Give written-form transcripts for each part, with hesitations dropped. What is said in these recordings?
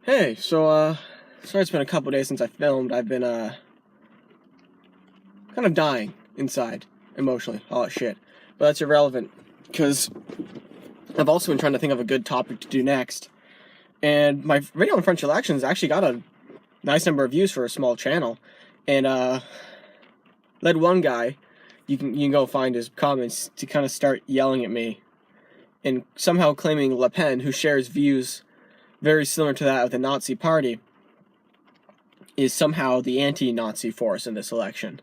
Hey, sorry it's been a couple days since I filmed. I've been, kind of dying inside, emotionally. Oh, shit. But that's irrelevant, because I've also been trying to think of a good topic to do next. And my video on French elections actually got a nice number of views for a small channel. And, led one guy, you can go find his comments, to kind of start yelling at me. And somehow claiming Le Pen, who shares views very similar to that of the Nazi Party, is somehow the anti-Nazi force in this election,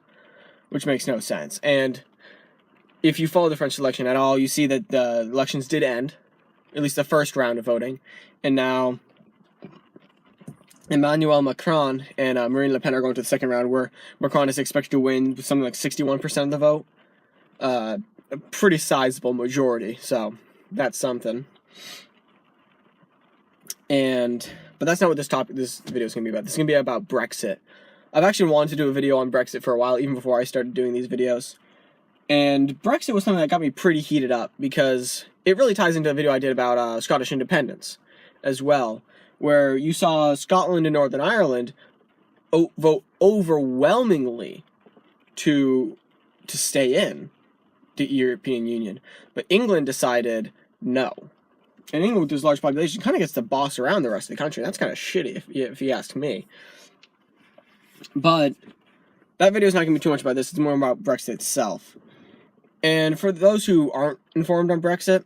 which makes no sense. And if you follow the French election at all, you see that the elections did end, at least the first round of voting, and now Emmanuel Macron and Marine Le Pen are going to the second round, where Macron is expected to win with something like 61% of the vote, a pretty sizable majority, so that's something. But that's not what this video is going to be about. This is going to be about Brexit. I've actually wanted to do a video on Brexit for a while, even before I started doing these videos. And Brexit was something that got me pretty heated up, because it really ties into a video I did about Scottish independence as well, where you saw Scotland and Northern Ireland vote overwhelmingly to stay in the European Union. But England decided no. And England, with this large population, kind of gets to boss around the rest of the country. That's kind of shitty, if you ask me. But that video is not going to be too much about this. It's more about Brexit itself. And for those who aren't informed on Brexit,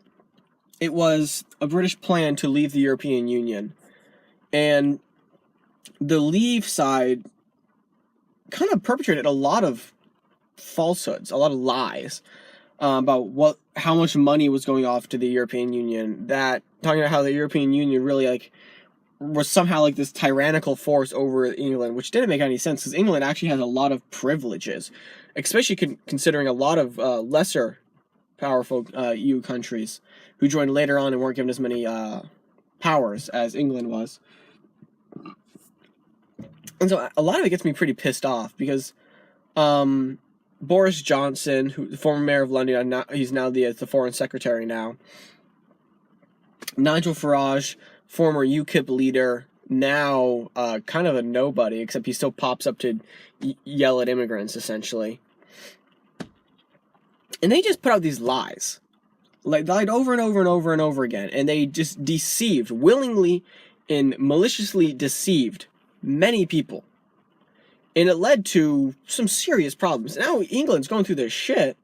it was a British plan to leave the European Union. And the Leave side kind of perpetrated a lot of falsehoods, a lot of lies, about how much money was going off to the European Union, talking about how the European Union really was somehow like this tyrannical force over England, which didn't make any sense, because England actually has a lot of privileges, especially considering a lot of lesser powerful EU countries who joined later on and weren't given as many powers as England was. And so a lot of it gets me pretty pissed off, because Boris Johnson, the former mayor of London, he's now the foreign secretary now. Nigel Farage, former UKIP leader, now kind of a nobody, except he still pops up to yell at immigrants, essentially. And they just put out these lies. Lied over and over and over and over again. And they just deceived, willingly and maliciously deceived many people. And it led to some serious problems. Now England's going through this shit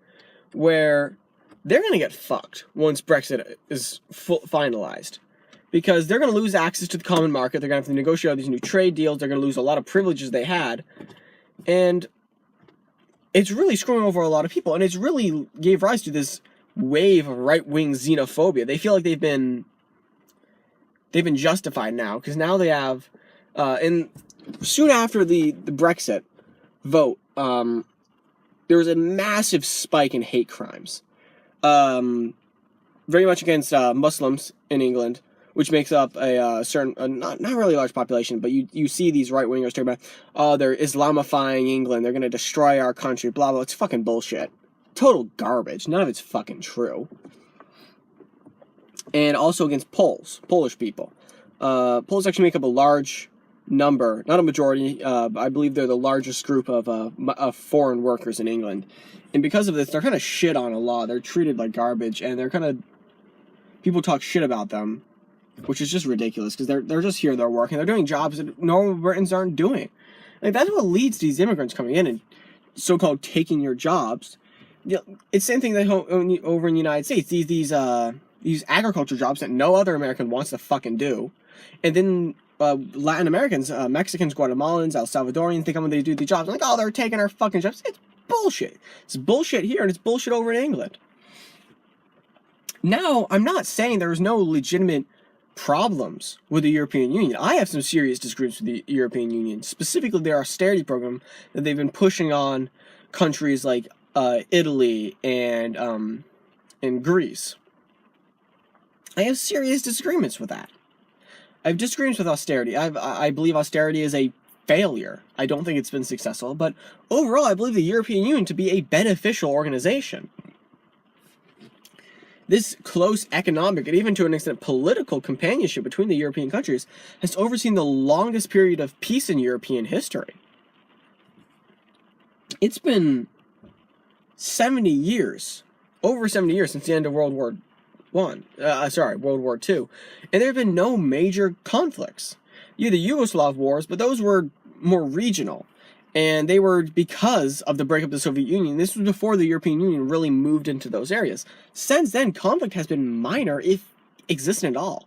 where they're going to get fucked once Brexit is finalized. Because they're going to lose access to the common market. They're going to have to negotiate all these new trade deals. They're going to lose a lot of privileges they had. And it's really screwing over a lot of people. And it's really gave rise to this wave of right-wing xenophobia. They feel like they've been justified now. Because now they have... soon after the Brexit vote, there was a massive spike in hate crimes. Very much against Muslims in England, which makes up a certain, not really large population, but you see these right-wingers talking about, oh, they're Islamifying England, they're going to destroy our country, blah, blah. It's fucking bullshit. Total garbage. None of it's fucking true. And also against Polish people. Poles actually make up a large number, not a majority, I believe they're the largest group of foreign workers in England. And because of this, they're kind of shit on a lot. They're treated like garbage, and people talk shit about them, which is just ridiculous, because they're just here, they're working, they're doing jobs that normal Britons aren't doing. Like, that's what leads to these immigrants coming in and so-called taking your jobs. It's the same thing over in the United States. These agriculture jobs that no other American wants to fucking do. And then Latin Americans, Mexicans, Guatemalans, El Salvadorians, they come and they do the jobs. I'm like, oh, they're taking our fucking jobs. It's bullshit. It's bullshit here, and it's bullshit over in England. Now, I'm not saying there's no legitimate problems with the European Union. I have some serious disagreements with the European Union, specifically their austerity program that they've been pushing on countries like Italy and Greece. I have serious disagreements with that. I have disagreements with austerity. I believe austerity is a failure. I don't think it's been successful, but overall, I believe the European Union to be a beneficial organization. This close economic and even to an extent political companionship between the European countries has overseen the longest period of peace in European history. It's been 70 years, over 70 years since the end of World War II, and there have been no major conflicts. You had the Yugoslav wars, but those were more regional, and they were because of the breakup of the Soviet Union. This was before the European Union really moved into those areas. Since then, conflict has been minor, if existent at all.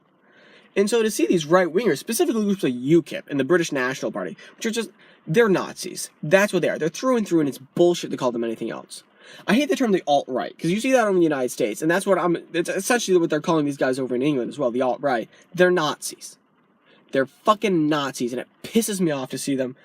And so to see these right-wingers, specifically groups like UKIP and the British National Party, which are just, they're Nazis. That's what they are. They're through and through, and it's bullshit to call them anything else. I hate the term the alt-right, because you see that in the United States, and that's it's essentially what they're calling these guys over in England as well, the alt-right. They're Nazis. They're fucking Nazis, and it pisses me off to see them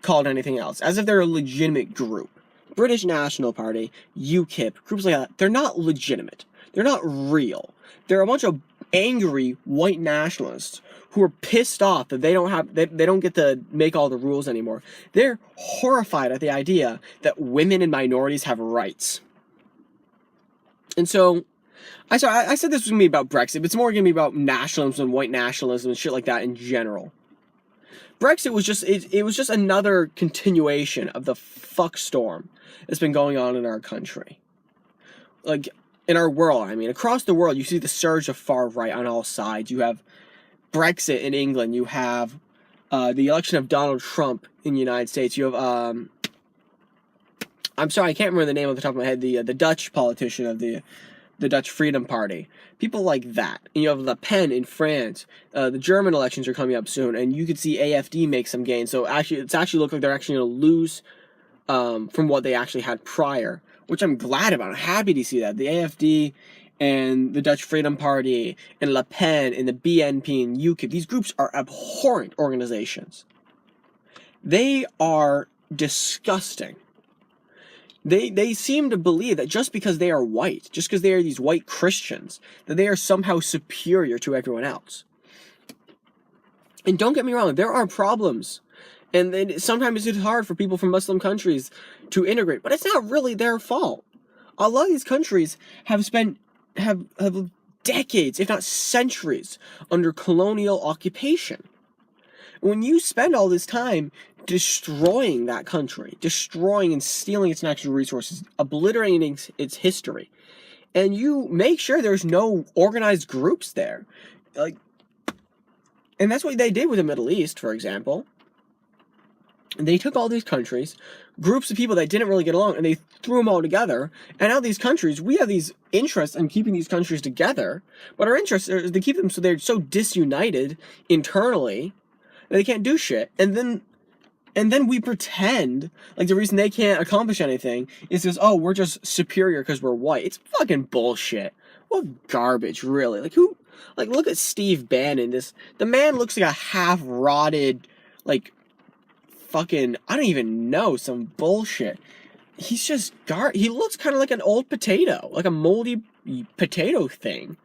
called anything else, as if they're a legitimate group. British National Party, UKIP, groups like that, they're not legitimate. They're not real. They're a bunch of angry white nationalists who are pissed off that they don't get to make all the rules anymore. They're horrified at the idea that women and minorities have rights. And so, I said this was going to be about Brexit, but it's more going to be about nationalism and white nationalism and shit like that in general. Brexit was just, it was just another continuation of the fuckstorm that's been going on in our country. Like, in our world, I mean, across the world, you see the surge of far right on all sides. You have Brexit in England. You have the election of Donald Trump in the United States. You have, I'm sorry, I can't remember the name off the top of my head, the Dutch politician of the Dutch Freedom Party. People like that. And you have Le Pen in France. The German elections are coming up soon, and you could see AfD make some gains. So actually, it's actually looked like they're actually going to lose from what they actually had prior, which I'm glad about. I'm happy to see that. The AfD and the Dutch Freedom Party and Le Pen and the BNP and UKIP, these groups are abhorrent organizations. They are disgusting. They seem to believe that just because they are white, just because they are these white Christians, that they are somehow superior to everyone else. And don't get me wrong, there are problems. And then sometimes it's hard for people from Muslim countries to integrate, but it's not really their fault. A lot of these countries have decades, if not centuries, under colonial occupation. When you spend all this time destroying that country, destroying and stealing its natural resources, obliterating its history, and you make sure there's no organized groups there, and that's what they did with the Middle East, for example. They took all these countries, groups of people that didn't really get along, and they threw them all together. And now these countries, we have these interests in keeping these countries together, but our interests is to keep them so they're so disunited internally that they can't do shit. And then we pretend like the reason they can't accomplish anything is because, oh, we're just superior because we're white. It's fucking bullshit. What garbage, really? Like, who? Like, look at Steve Bannon. The man looks like a half-rotted, like, fucking, I don't even know, some bullshit. He's just he looks kind of like an old potato, like a moldy potato thing.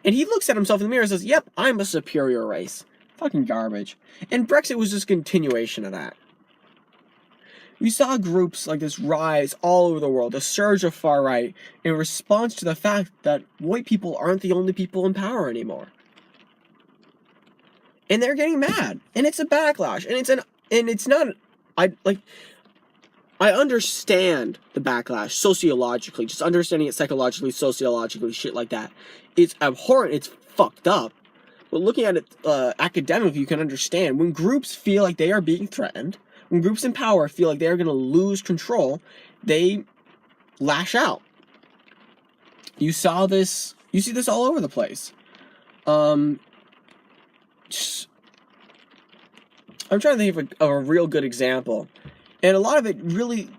And he looks at himself in the mirror and says, yep, I'm a superior race. Fucking garbage. And Brexit was just a continuation of that. We saw groups like this rise all over the world, a surge of far right, in response to the fact that white people aren't the only people in power anymore. And they're getting mad. And it's a backlash. And it's not, I understand the backlash sociologically, just understanding it psychologically, sociologically, shit like that. It's abhorrent, it's fucked up. But looking at it academically, you can understand when groups feel like they are being threatened, when groups in power feel like they're going to lose control, they lash out. You see this all over the place. I'm trying to think of a real good example. And a lot of it really,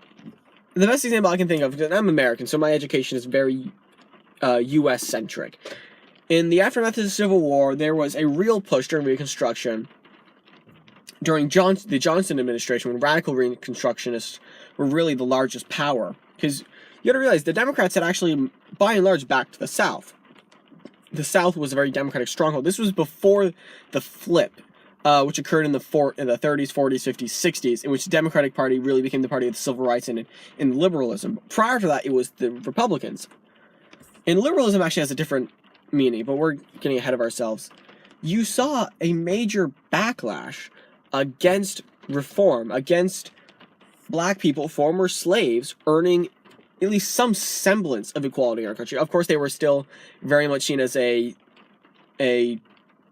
the best example I can think of, because I'm American, so my education is very US-centric. In the aftermath of the Civil War, there was a real push during Reconstruction, during the Johnson administration, when radical Reconstructionists were really the largest power. Because you gotta realize, the Democrats had actually, by and large, backed the South. The South was a very Democratic stronghold. This was before the flip, which occurred in the 30s, 40s, 50s, 60s, in which the Democratic Party really became the party of civil rights and liberalism. Prior to that, it was the Republicans. And liberalism actually has a different meaning, but we're getting ahead of ourselves. You saw a major backlash against reform, against black people, former slaves, earning at least some semblance of equality in our country. Of course, they were still very much seen as a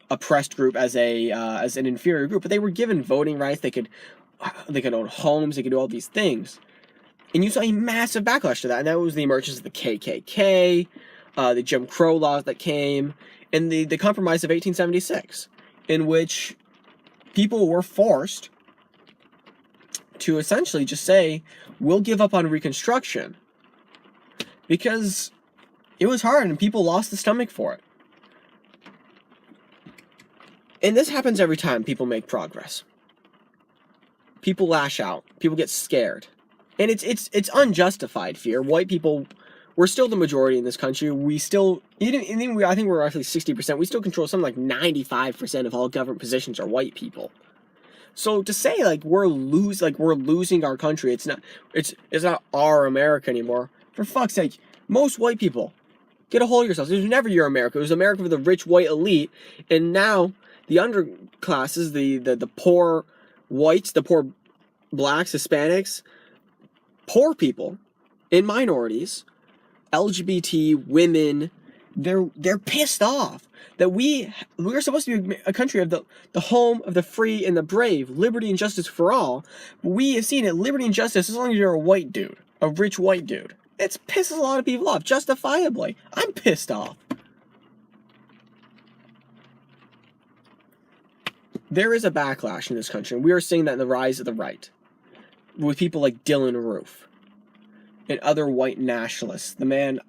oppressed group, as an inferior group, but they were given voting rights. They could own homes. They could do all these things. And you saw a massive backlash to that, and that was the emergence of the KKK, the Jim Crow laws that came, and the Compromise of 1876, in which people were forced to essentially just say, we'll give up on Reconstruction, because it was hard and people lost the stomach for it. And this happens every time people make progress. People lash out. People get scared. And it's unjustified fear. White people, we're still the majority in this country. We still, I think we're roughly 60%. We still control something like 95% of all government positions are white people. So to say like we're losing our country, it's not our America anymore. For fuck's sake, most white people, get a hold of yourselves. It was never your America. It was America for the rich white elite, and now the underclasses, the poor whites, the poor blacks, Hispanics, poor people, and minorities, LGBT, women, they're pissed off that we're supposed to be a country of the home of the free and the brave, liberty and justice for all. We have seen it, liberty and justice, as long as you're a white dude, a rich white dude. It pisses a lot of people off, justifiably. I'm pissed off. There is a backlash in this country, and we are seeing that in the rise of the right, with people like Dylan Roof and other white nationalists. The man,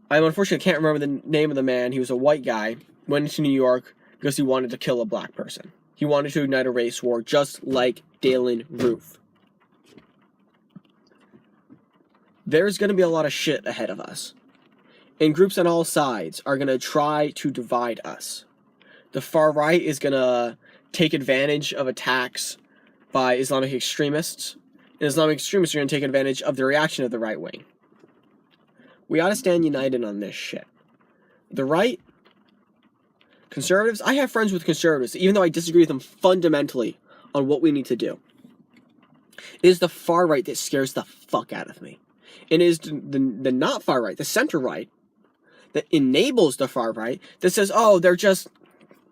I unfortunately can't remember the name of the man. He was a white guy, went to New York because he wanted to kill a black person. He wanted to ignite a race war, just like Dylan Roof. There's going to be a lot of shit ahead of us. And groups on all sides are going to try to divide us. The far right is going to take advantage of attacks by Islamic extremists. And Islamic extremists are going to take advantage of the reaction of the right wing. We ought to stand united on this shit. The right, conservatives, I have friends with conservatives, even though I disagree with them fundamentally on what we need to do. It is the far right that scares the fuck out of me. It is the not far right, the center right, that enables the far right, that says, oh,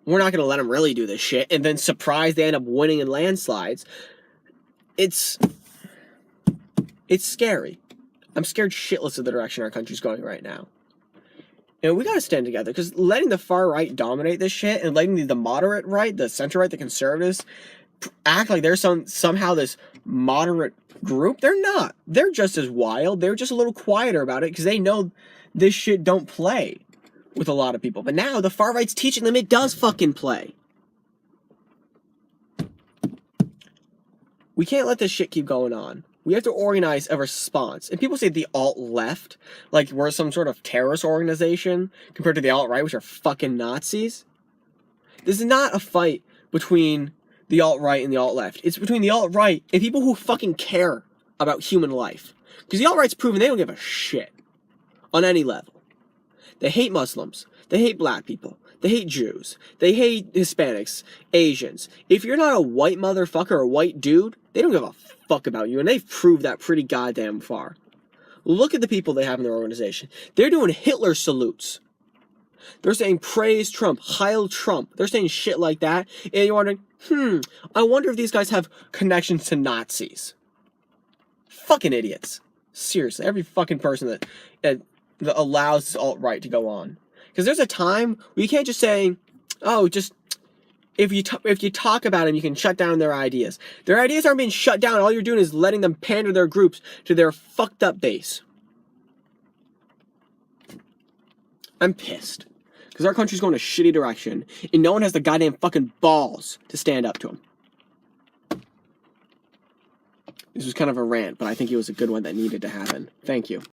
we're not going to let them really do this shit, and then surprise, they end up winning in landslides. It's scary. I'm scared shitless of the direction our country's going right now. And we gotta stand together, because letting the far right dominate this shit, and letting the moderate right, the center right, the conservatives, act like they're somehow this moderate group, they're not. They're just as wild. They're just a little quieter about it, because they know this shit don't play with a lot of people. But now the far right's teaching them it does fucking play. We can't let this shit keep going on. We have to organize a response. And people say the alt-left, like we're some sort of terrorist organization, compared to the alt-right, which are fucking Nazis. This is not a fight between the alt-right and the alt-left. It's between the alt-right and people who fucking care about human life. Because the alt-right's proven they don't give a shit on any level. They hate Muslims. They hate black people. They hate Jews. They hate Hispanics, Asians. If you're not a white motherfucker or a white dude, they don't give a fuck about you, and they've proved that pretty goddamn far. Look at the people they have in their organization. They're doing Hitler salutes. They're saying praise Trump, Heil Trump. They're saying shit like that, and you're wondering, I wonder if these guys have connections to Nazis. Fucking idiots. Seriously, every fucking person that allows this alt-right to go on. Because there's a time where you can't just say, oh, just, if you talk about them, you can shut down their ideas. Their ideas aren't being shut down. All you're doing is letting them pander their groups to their fucked up base. I'm pissed. Because our country's going a shitty direction, and no one has the goddamn fucking balls to stand up to them. This was kind of a rant, but I think it was a good one that needed to happen. Thank you.